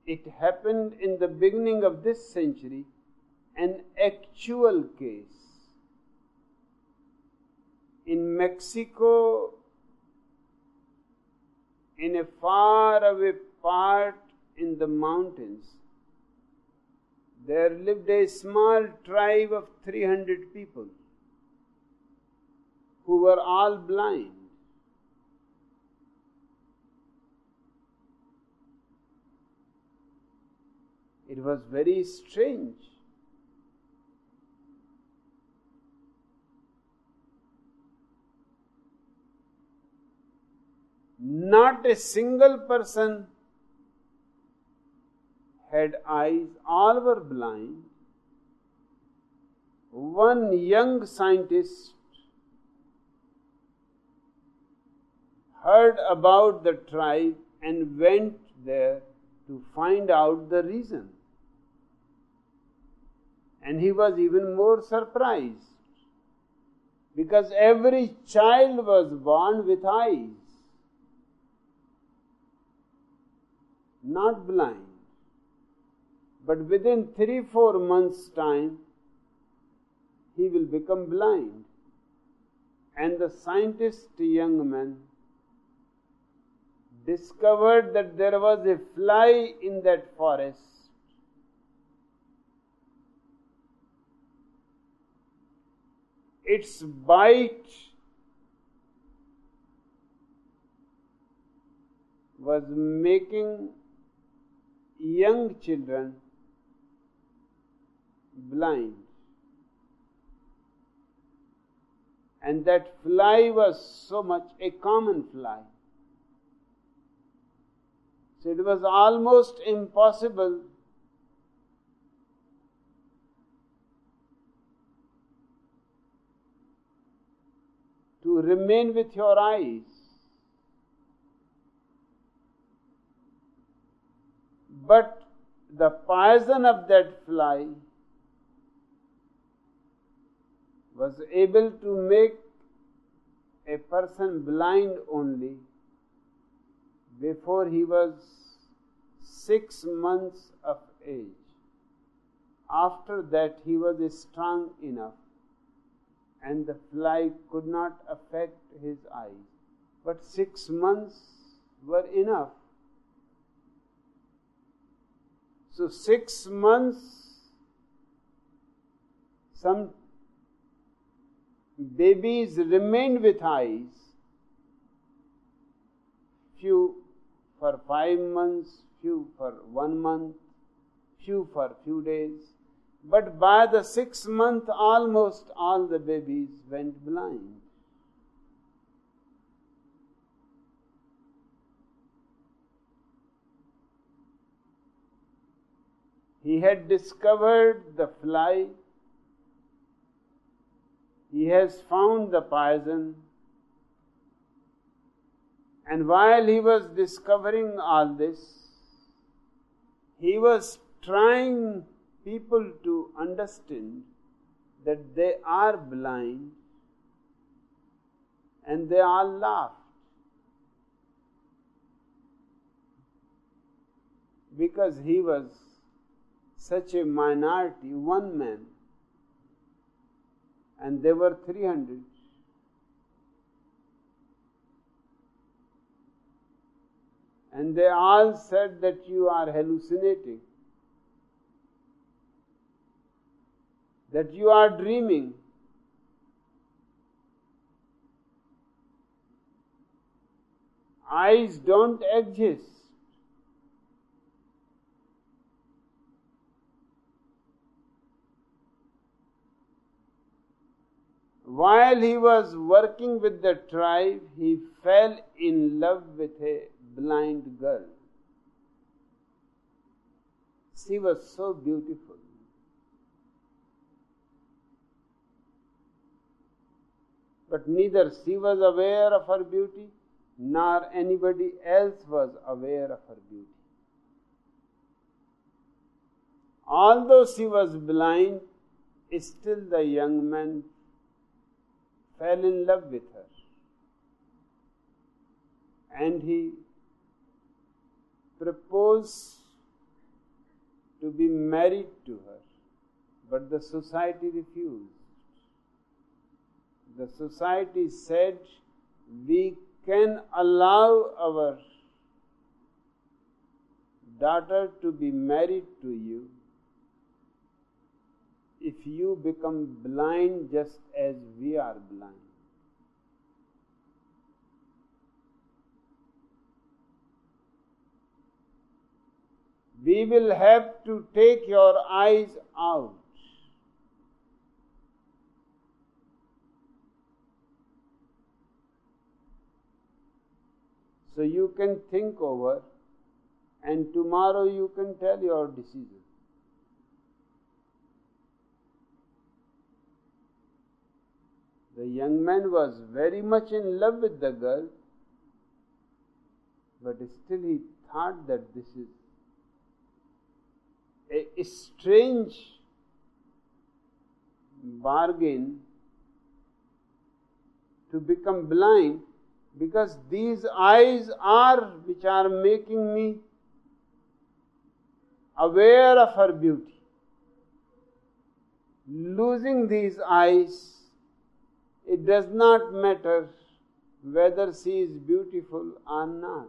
It happened in the beginning of this century, an actual case. In Mexico, in a faraway part in the mountains, there lived a small tribe of 300 people who were all blind. It was very strange. Not a single person had eyes, all were blind. One young scientist heard about the tribe and went there to find out the reason. And he was even more surprised, because every child was born with eyes, not blind. But within 3-4 months' time, he will become blind. And the scientist young man discovered that there was a fly in that forest. Its bite was making young children blind. And that fly was so much a common fly. So it was almost impossible to remain with your eyes. But the poison of that fly was able to make a person blind only before he was 6 months of age. After that, he was strong enough, and the fly could not affect his eyes. But 6 months were enough. So 6 months, some babies remained with eyes, few for 5 months, few for 1 month, few for few days. But by the 6th month, almost all the babies went blind. He had discovered the fly. He has found the poison. And while he was discovering all this, he was trying people to understand that they are blind, and they all laughed. Because he was such a minority, one man, and there were 300. And they all said that you are hallucinating, that you are dreaming. Eyes don't exist. While he was working with the tribe, he fell in love with a blind girl. She was so beautiful. But neither she was aware of her beauty, nor anybody else was aware of her beauty. Although she was blind, still the young man fell in love with her and he proposed to be married to her, but the society refused. The society said, we can allow our daughter to be married to you if you become blind just as we are blind. We will have to take your eyes out. So you can think over, and tomorrow you can tell your decision. The young man was very much in love with the girl, but still he thought that this is a strange bargain to become blind, because these eyes are which are making me aware of her beauty. Losing these eyes, it does not matter whether she is beautiful or not.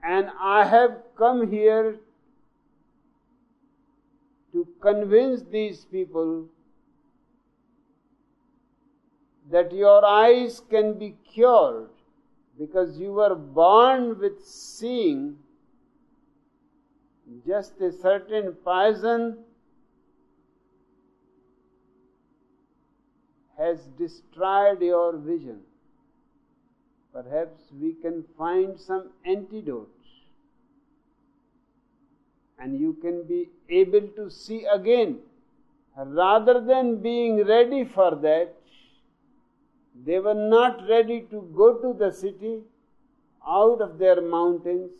And I have come here to convince these people that your eyes can be cured, because you were born with seeing. Just a certain poison has destroyed your vision. Perhaps we can find some antidote, and you can be able to see again. Rather than being ready for that, they were not ready to go to the city, out of their mountains.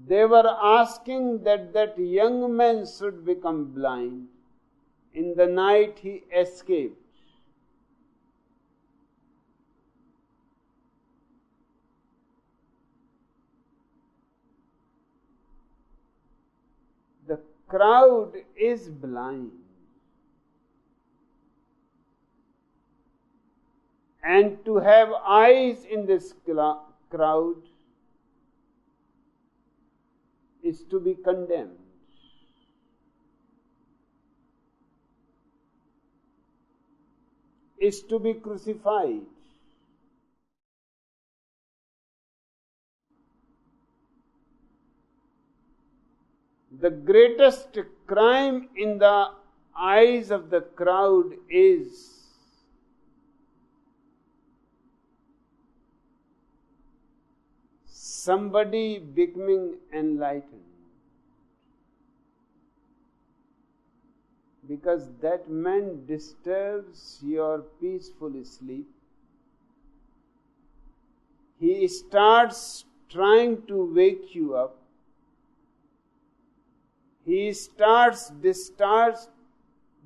They were asking that that young man should become blind. In the night he escaped. The crowd is blind. And to have eyes in this crowd is to be condemned. Is to be crucified. The greatest crime in the eyes of the crowd is somebody becoming enlightened. Because that man disturbs your peaceful sleep. He starts trying to wake you up. He starts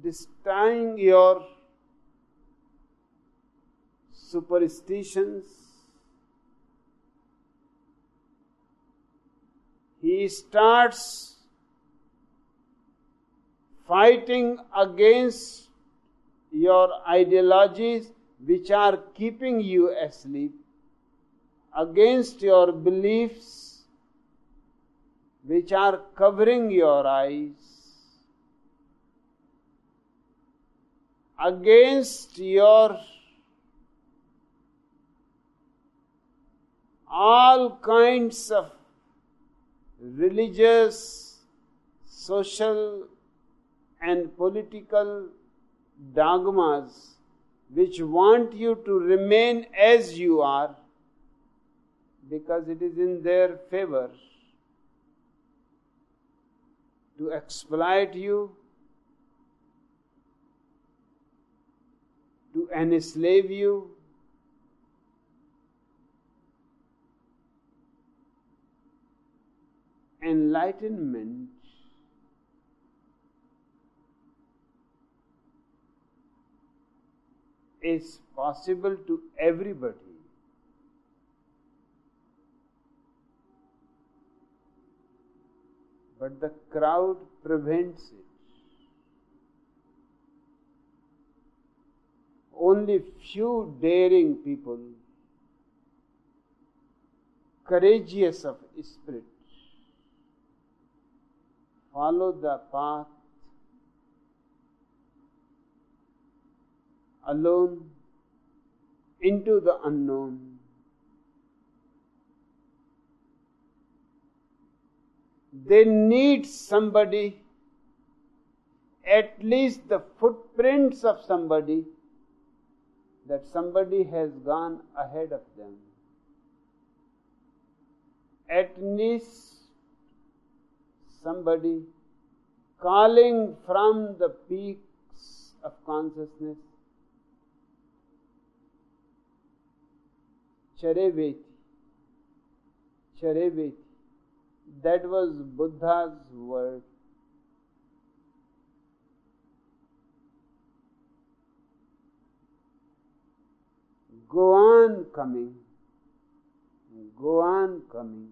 destroying your superstitions. He starts fighting against your ideologies which are keeping you asleep, against your beliefs which are covering your eyes, against your all kinds of religious, social and political dogmas which want you to remain as you are, because it is in their favor to exploit you, to enslave you, enlightenment is possible to everybody, but the crowd prevents it. Only few daring people, courageous of spirit, follow the path alone into the unknown. They need somebody, at least the footprints of somebody, that somebody has gone ahead of them. At least somebody calling from the peaks of consciousness, Chareveti, Chareveti. That was Buddha's word. Go on coming, go on coming.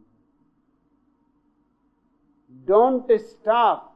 Don't stop.